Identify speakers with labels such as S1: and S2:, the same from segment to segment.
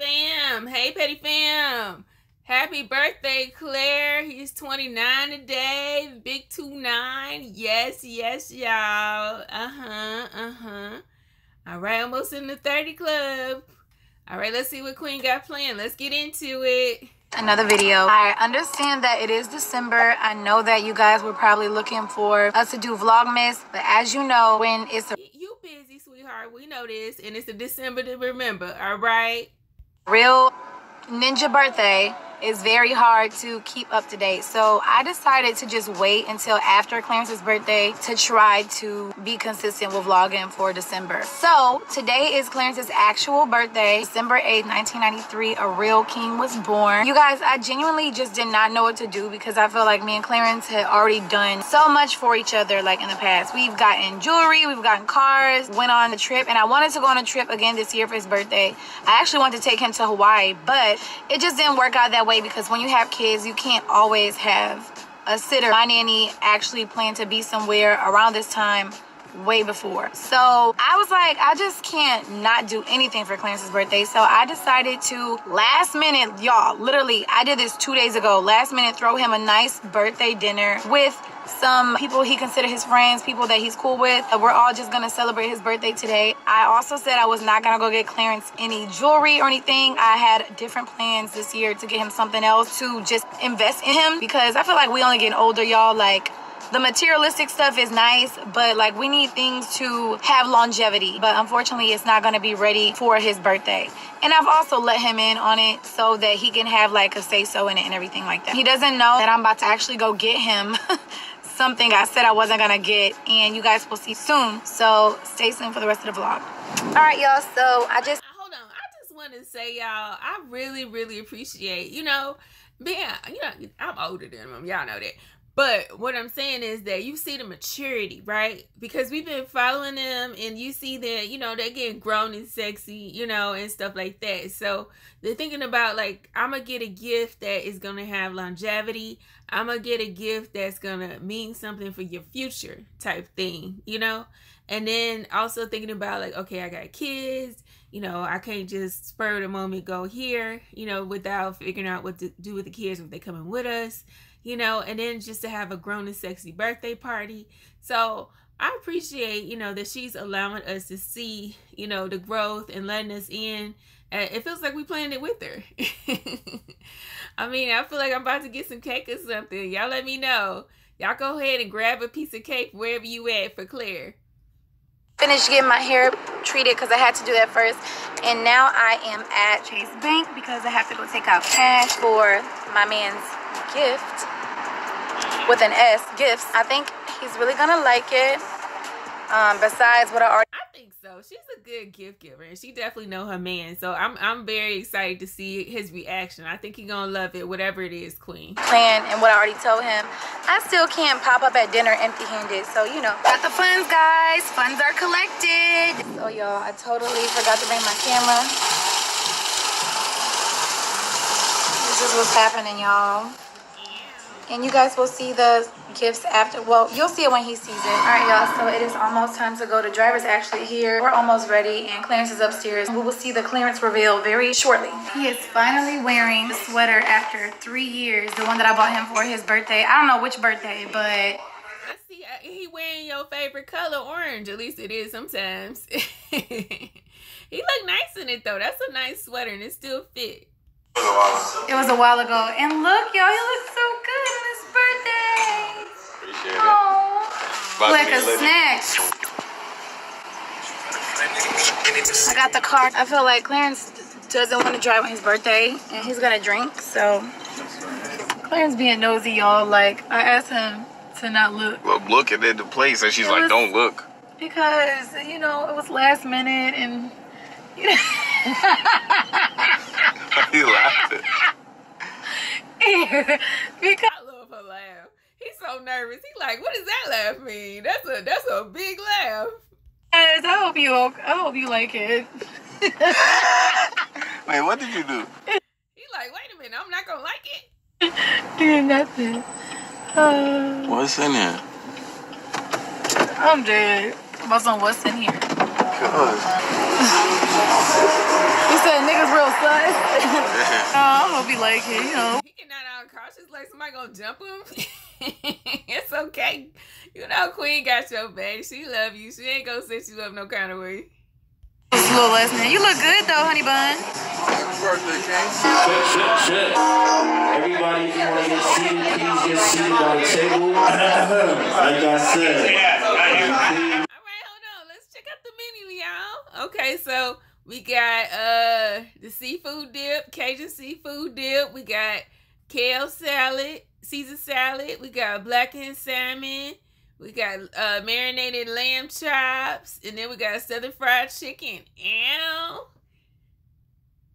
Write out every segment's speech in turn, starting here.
S1: fam. Hey, Petty fam. Happy birthday, Claire. He's 29 today. Big 29. Yes, y'all. All right, almost in the 30 club. All right, let's see what Queen got planned. Let's get into it.
S2: Another video. I understand that it is December. I know that you guys were probably looking for us to do Vlogmas, but as you know, when it's a
S1: you busy, sweetheart. We know this, and it's a December to remember. All right.
S2: Real ninja birthday is very hard to keep up to date. So I decided to just wait until after Clarence's birthday to try to be consistent with vlogging for December. So today is Clarence's actual birthday, December 8th, 1993. A real king was born. You guys, I genuinely just did not know what to do because I feel like me and Clarence had already done so much for each other like in the past. We've gotten jewelry, we've gotten cars, went on a trip, and I wanted to go on a trip again this year for his birthday. I actually wanted to take him to Hawaii, but it just didn't work out that way because when you have kids, you can't always have a sitter. My nanny actually planned to be somewhere around this time way before. So I was like, I just can't not do anything for Clarence's birthday. So I decided to last minute, y'all, literally, I did this 2 days ago, last minute throw him a nice birthday dinner with some people he considered his friends, people that he's cool with. We're all just gonna celebrate his birthday today. I also said I was not gonna go get Clarence any jewelry or anything. I had different plans this year to get him something else to just invest in him because I feel like we only getting older, y'all. Like, the materialistic stuff is nice, but like we need things to have longevity. But unfortunately, it's not gonna be ready for his birthday. And I've also let him in on it so that he can have like a say-so in it and everything like that. He doesn't know that I'm about to actually go get him something I said I wasn't gonna get, and you guys will see soon. So stay tuned for the rest of the vlog. All right, y'all, so I just
S1: want to say, y'all, I really appreciate, I'm older than him, y'all know that. But what I'm saying is that you see the maturity, right? Because we've been following them and you see that, they're getting grown and sexy, and stuff like that. So they're thinking about, like, I'm going to get a gift that is going to have longevity. I'm going to get a gift that's going to mean something for your future type thing, And then also thinking about, like, okay, I got kids. I can't just spur of the moment go here, without figuring out what to do with the kids if they coming with us. And then just to have a grown and sexy birthday party. So I appreciate, that she's allowing us to see, the growth and letting us in. It feels like we planned it with her. I mean, I feel like I'm about to get some cake or something. Y'all let me know. Y'all go ahead and grab a piece of cake wherever you at for Claire.
S2: Finished getting my hair treated because I had to do that first. And now I am at Chase Bank because I have to go take out cash for my man's gift. With an S, gifts. I think he's really gonna like it. Besides what I
S1: think so. She's a good gift giver and she definitely know her man. So I'm very excited to see his reaction. I think he's gonna love it, whatever it is, Queen.
S2: Plan and what I already told him. I still can't pop up at dinner empty-handed. So got the funds, guys. Funds are collected. So y'all, I totally forgot to bring my camera. This is what's happening, y'all. And you guys will see the gifts after. Well, you'll see it when he sees it. All right, y'all. So it is almost time to go. The driver's actually here. We're almost ready. And Clarence is upstairs. We will see the Clarence reveal very shortly. He is finally wearing the sweater after 3 years. The one that I bought him for his birthday. I don't know which birthday, but...
S1: I see he wearing your favorite color, orange. At least it is sometimes. He look nice in it, though. That's a nice sweater, and it still fit.
S2: It was a while ago. And look, y'all, he looks so good on his birthday.
S3: Appreciate it.
S2: Oh, like a snack. I got the car. I feel like Clarence doesn't want to drive on his birthday, and he's gonna drink, so. Clarence being nosy, y'all. Like, I asked him to not look.
S3: Well, look at the place, and she's like, don't look.
S2: Because, it was last minute, and,
S3: Why are you laughing?
S2: Because
S1: I love her laugh. He's so nervous. He's like, what does that laugh mean? That's a big laugh.
S2: Guys, I hope you like it.
S3: Wait, what did you do?
S1: He's like, wait a minute, I'm not gonna like it.
S2: Dude, nothing.
S3: What's in here?
S2: I'm dead. What's in here?
S3: Cuz.
S2: You said niggas real sus. I hope he like it, you know.
S1: He not out cautious like somebody gonna jump him. It's okay. You know Queen got your back. She love you. She ain't gonna set you up no kind of way.
S2: Just a little lesson. You look good though, honey bun.
S3: Happy birthday, King.
S4: Shit. Everybody, if you want to get seated, please get seated by the table. Like I said.
S1: All right, hold on. Let's check out the menu, y'all. Okay, so we got the seafood dip, Cajun seafood dip. We got kale salad, Caesar salad. We got blackened salmon. We got marinated lamb chops. And then we got southern fried chicken. Ew.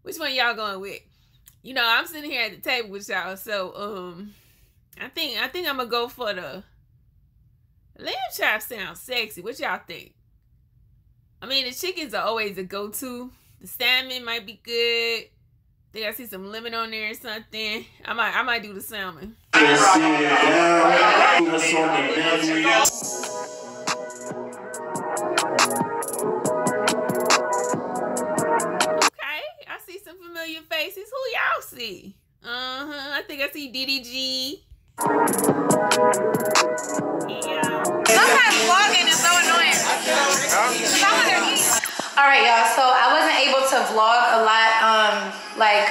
S1: Which one y'all going with? You know, I'm sitting here at the table with y'all. So, I think I'm going to go for the lamb chops. Sounds sexy. What y'all think? I mean, the chickens are always a go-to. The salmon might be good. I think I see some lemon on there or something. I might do the salmon. Okay, I see some familiar faces. Who y'all see? I think I see DDG. Yeah.
S2: Sometimes vlogging is so annoying. Alright, y'all, so I wasn't able to vlog a lot, like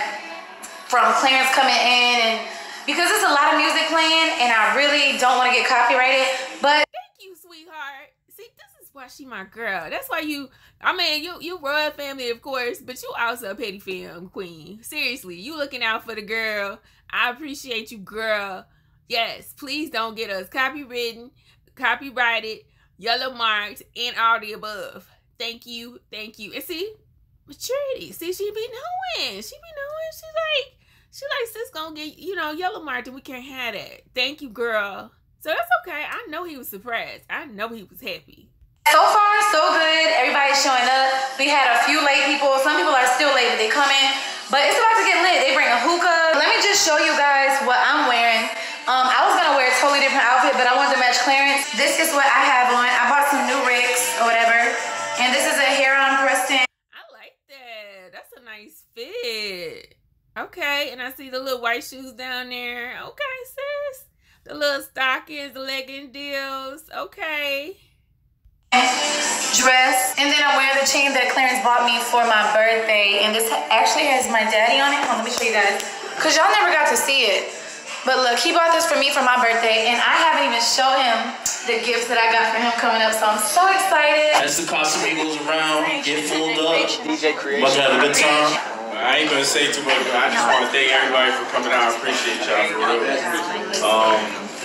S2: from Clarence coming in, and because there's a lot of music playing and I really don't want to get copyrighted, but
S1: thank you, sweetheart. See, this is why she my girl. That's why I mean, you royal family, of course, but you also a petty film queen. Seriously, you looking out for the girl. I appreciate you, girl. Yes, please don't get us copyrighted, yellow marked, and all the above. Thank you. And see, maturity. See, she be knowing. She's like, sis gonna get, yellow marked and we can't have that. Thank you, girl. So that's okay. I know he was surprised. I know he was happy.
S2: so far, so good. Everybody's showing up. We had a few late people. Some people are still late, but they coming. But it's about to get lit. They bring a hookah. Let me just show you guys what I'm wearing. I was gonna wear a totally different outfit, but I wanted to match Clarence. This is what I have on. I bought some new rigs or whatever. And this is a hair-on Preston.
S1: I like that. That's a nice fit. Okay, and I see the little white shoes down there. Okay, sis. The little stockings, the legging deals. Okay.
S2: Dress. And then I'm wearing the chain that Clarence bought me for my birthday. And this actually has my daddy on it. Hold on, let me show you guys. Because y'all never got to see it. But look, he bought this for me for my birthday. And I haven't even showed him the gifts that I got for him coming up. So I'm so excited.
S4: As the costume goes around, get fulled up.
S3: DJ Creation.
S4: About to have a good time.
S5: I ain't gonna say too much, but I just want to thank everybody for coming out. I appreciate y'all for real.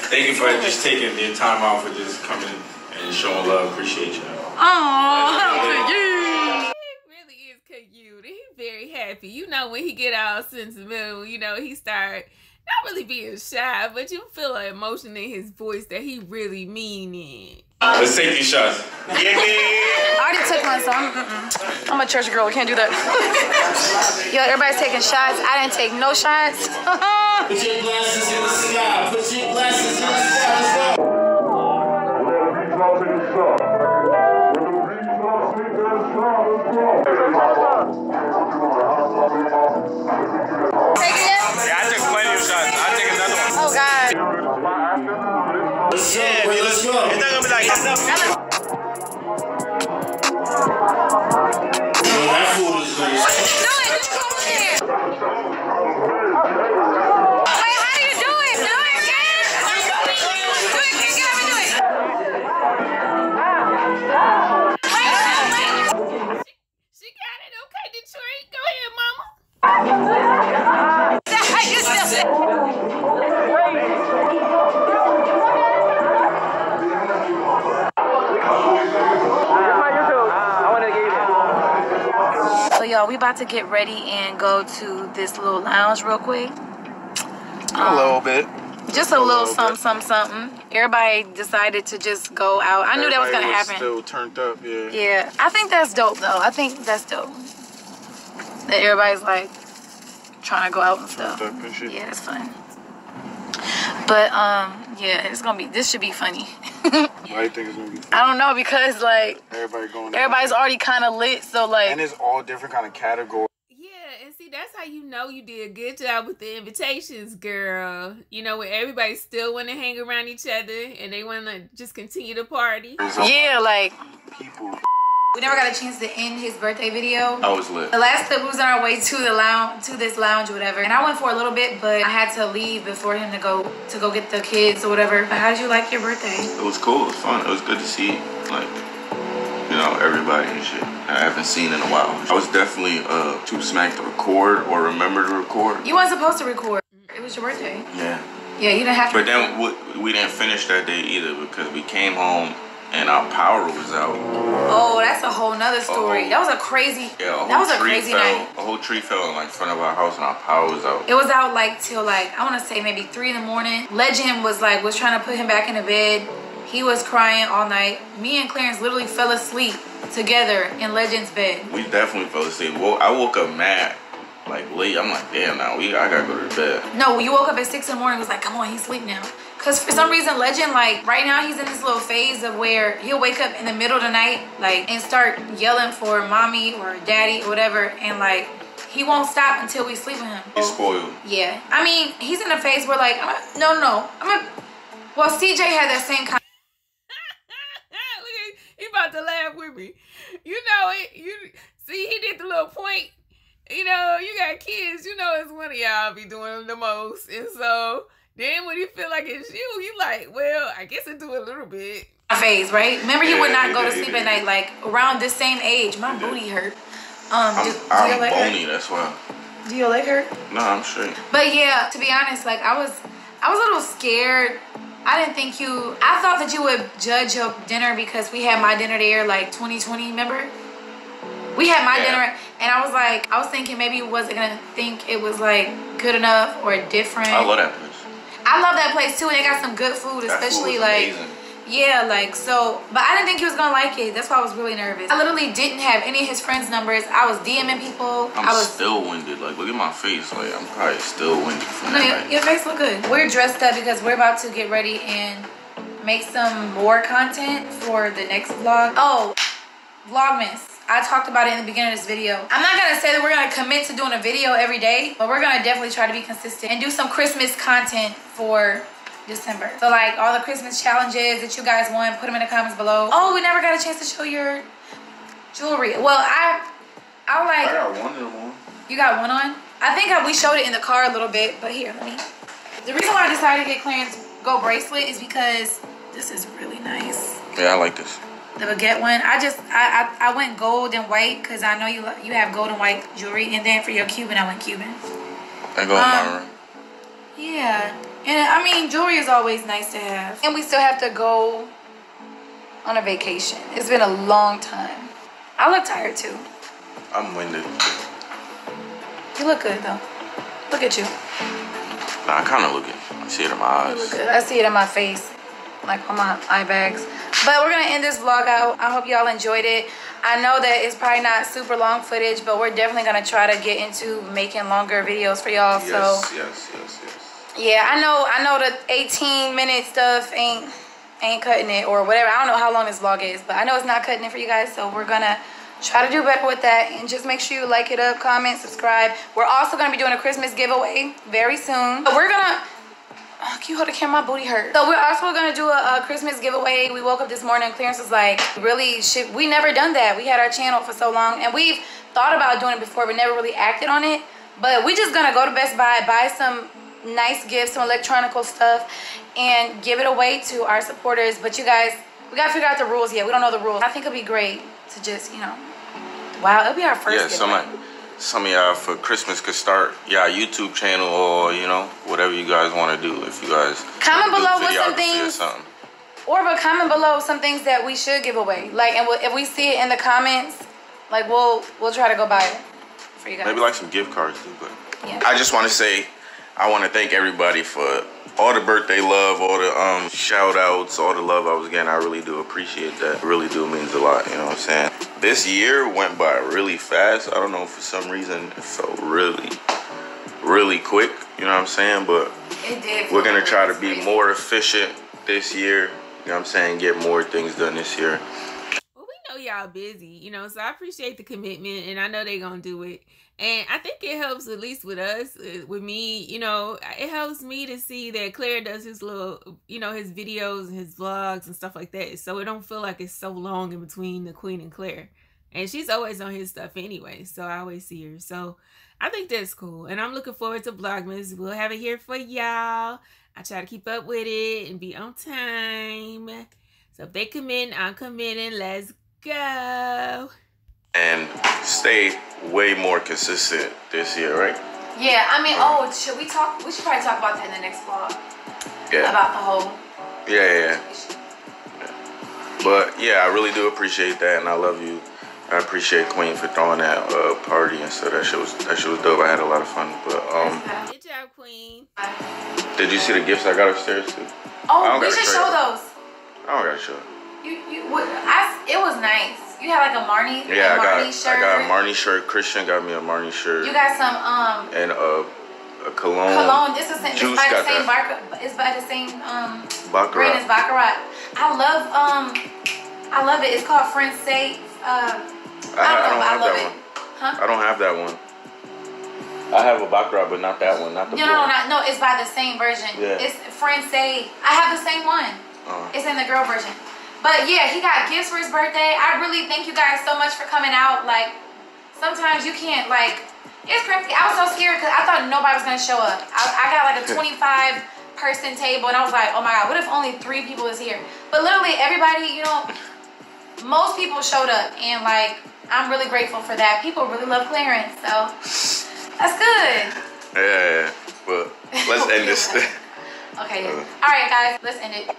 S5: Thank you for just taking the time out for just coming and showing love. Appreciate y'all.
S2: Oh, how could you?
S1: He really is cute. He's very happy. You know, when he get all sentimental, he start not really being shy, but you feel an emotion in his voice that he really mean it.
S5: Let's take these shots.
S3: Yeah,
S2: I already took one, so I'm a church girl. I can't do that. Yo, everybody's taking shots. I didn't take no shots.
S4: Put your glasses in the sky. Put your glasses in the sky. Let's go.
S2: Take it in?
S3: I took plenty of shots. I'll take another one.
S2: Oh, God.
S4: Let's go.
S3: It's not gonna be like
S4: That food is good.
S2: What are you doing? Just come over here. Wait, how do you do it? Do it again? Do it again. Get up and do it. Wait.
S1: She got it. Okay, Detroit. Go ahead, mama.
S2: So y'all, we about to get ready and go to this little lounge real quick.
S3: a little bit.
S2: Just a little something. Everybody decided to just go out. I knew that was gonna happen.
S3: Still turned up, yeah.
S2: Yeah, I think that's dope though. I think that's dope. That everybody's like trying to go out and stuff. Yeah, it's fun. But yeah, it's gonna be. This should be funny.
S3: Why do you think it's gonna be funny?
S2: I don't know because like
S3: Everybody's
S2: already kind of lit, so like.
S3: And it's all different kind of categories.
S1: Yeah, and see that's how you know you did a good job with the invitations, girl. You know, when everybody still want to hang around each other and they want to just continue to party.
S2: Yeah, like
S3: People.
S2: we never got a chance to end his birthday video.
S3: I was lit.
S2: The last clip, we was on our way to the lounge, to this lounge or whatever, and I went for a little bit, but I had to leave before him to go get the kids or whatever. But how did you like your birthday?
S3: It was cool. It was fun. It was good to see, like, you know, everybody and shit I haven't seen in a while. I was definitely too smacked to record or remember to record.
S2: You weren't supposed to record. It was your birthday.
S3: Yeah.
S2: Yeah, you didn't have to.
S3: But then we didn't finish that day either because we came home and our power was out.
S2: Oh, that's a whole nother story. That was a crazy.
S3: Yeah,
S2: that was a crazy night.
S3: A whole tree fell in like front of our house and our power was out.
S2: It was out like till like I want to say maybe 3 in the morning. Legend was trying to put him back in the bed. He was crying all night. Me and Clarence literally fell asleep together in Legend's bed.
S3: We definitely fell asleep. Well, I woke up mad, like late. I'm like, damn, now I gotta go to bed.
S2: No, you woke up at 6 in the morning. It was like, come on, he's asleep now. Cause for some reason, Legend, like right now, he's in this little phase of where he'll wake up in the middle of the night, like, and start yelling for mommy or daddy or whatever, and like he won't stop until we sleep with him.
S3: He's spoiled.
S2: Yeah, I mean, he's in a phase where like, well, CJ had that same kind.
S1: Look, he about to laugh with me. You know it. You see, he did the little point. You know, you got kids. You know, it's one of y'all be doing the most, and so. Then when you feel like it's you like, well, I guess I do a little bit.
S2: Phase, right? Remember, he would not go to sleep at night, like around this same age. My booty hurt.
S3: I'm bony, that's why.
S2: Do your leg hurt?
S3: No, I'm straight.
S2: But yeah, to be honest, like I was a little scared. I didn't think I thought that you would judge your dinner because we had my dinner there like 2020, remember? We had my dinner and I was thinking maybe you wasn't gonna think it was like good enough or different.
S3: I love that place.
S2: I love that place too, and they got some good food, especially like
S3: amazing.
S2: Yeah, like so. But I didn't think he was gonna like it. That's why I was really nervous. I literally didn't have any of his friends' numbers. I was DMing people.
S3: I was still winded. Like, look at my face. Like, I'm probably still winded from that night.
S2: Your face look good. We're dressed up because we're about to get ready and make some more content for the next vlog. Oh, Vlogmas. I talked about it in the beginning of this video. I'm not gonna say that we're gonna commit to doing a video every day, but we're gonna definitely try to be consistent and do some Christmas content for December. So like all the Christmas challenges that you guys want, put them in the comments below. Oh, we never got a chance to show your jewelry. Well, I
S3: got one of them.
S2: You got one on? I think we showed it in the car a little bit, but here, let me. The reason why I decided to get Clarence gold bracelet is because this is really nice.
S3: Yeah, I like this.
S2: The baguette one. I went gold and white because I know you have gold and white jewelry, and then for your Cuban, I went Cuban.
S3: I go in my room.
S2: Yeah, and I mean jewelry is always nice to have, and we still have to go on a vacation. It's been a long time. I look tired too.
S3: I'm winded.
S2: You look good though. Look at you.
S3: Nah, I kind of look it. I see it in my eyes.
S2: You look good. I see it in my face, like on my eye bags. But we're gonna end this vlog out. I hope y'all enjoyed it. I know that it's probably not super long footage, but we're definitely gonna try to get into making longer videos for y'all.
S3: Yes.
S2: Yeah, I know the 18-minute stuff ain't cutting it or whatever. I don't know how long this vlog is, but I know it's not cutting it for you guys. So we're gonna try to do better with that, and just make sure you like it up, comment, subscribe. We're also gonna be doing a Christmas giveaway very soon. But we're gonna. Oh, can you hold the camera? My booty hurt. So we're also gonna do a Christmas giveaway. We woke up this morning and Clarence was like, really, we never done that. We had our channel for so long and we've thought about doing it before but never really acted on it. But we just gonna go to Best Buy, buy some nice gifts, some electronical stuff, and give it away to our supporters. But you guys, we gotta figure out the rules yet. We don't know the rules. I think it'd be great to just, you know, wow, it'll be our first giveaway.
S3: Some of y'all for Christmas could start y'all YouTube channel or, you know, whatever you guys want to do. If you guys
S2: comment below with some things, but comment below some things that we should give away. Like, and if we see it in the comments, like we'll try to go buy it for you guys.
S3: Maybe like some gift cards too. But
S2: yeah.
S3: I just want to say, I want to thank everybody for all the birthday love, all the shout outs, all the love I was getting. I really do appreciate that. It really do means a lot, you know what I'm saying? This year went by really fast. I don't know, for some reason it felt really quick, you know what I'm saying? But
S2: it did.
S3: We're gonna try to be more efficient this year, you know what I'm saying? Get more things done this year.
S1: Well, we know y'all busy, you know, so I appreciate the commitment, and I know they're gonna do it. And I think it helps, at least with us, with me, you know, it helps me to see that Claire does his little, you know, his videos and his vlogs and stuff like that. So it don't feel like it's so long in between the Queen and Claire. And she's always on his stuff anyway, so I always see her. So I think that's cool. And I'm looking forward to Vlogmas. We'll have it here for y'all. I try to keep up with it and be on time. So if they come in, I'm committing. Let's go.
S3: And stay way more consistent this year, right?
S2: Yeah, I mean, oh, should we talk? We should probably talk about that in the next vlog.
S3: Yeah.
S2: About the whole.
S3: Yeah. But yeah, I really do appreciate that, and I love you. I appreciate Queen for throwing that party and stuff. That shit was dope. I had a lot of fun. But
S1: good job, Queen.
S3: did you see the gifts I got upstairs too?
S2: Oh, we should show those.
S3: I don't gotta show.
S2: It was nice. You had like a Marnie,
S3: yeah,
S2: Marnie shirt.
S3: I got a Marnie shirt. Christian got me a Marnie shirt.
S2: You got some
S3: and a cologne.
S2: Cologne. It's the same.
S3: Juice
S2: It's by the same
S3: Baccarat.
S2: brand as Baccarat. I love it. It's called Friends Safe.
S3: I don't have that one.
S2: Huh?
S3: I don't have that one. I have a Baccarat, but not that one. Not the
S2: No. It's by the same version.
S3: Yeah.
S2: It's Friends Safe. I have the same one. It's in the girl version. But yeah, he got gifts for his birthday. I really thank you guys so much for coming out. Like, sometimes you can't, like, it's crazy. I was so scared because I thought nobody was going to show up. I got like a 25-person table, and I was like, oh my God, what if only 3 people is here? But literally everybody, you know, most people showed up, and like, I'm really grateful for that. People really love Clarence, so that's good.
S3: Yeah. But let's end this.
S2: Okay. All right, guys, let's end it.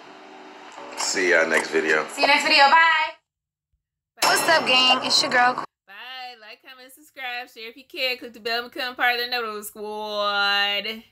S3: See y'all next video.
S2: See you next video. Bye. What's up, gang? It's your girl.
S1: Bye. Like, comment, subscribe, share if you care. Click the bell and become part of the Noodle Squad.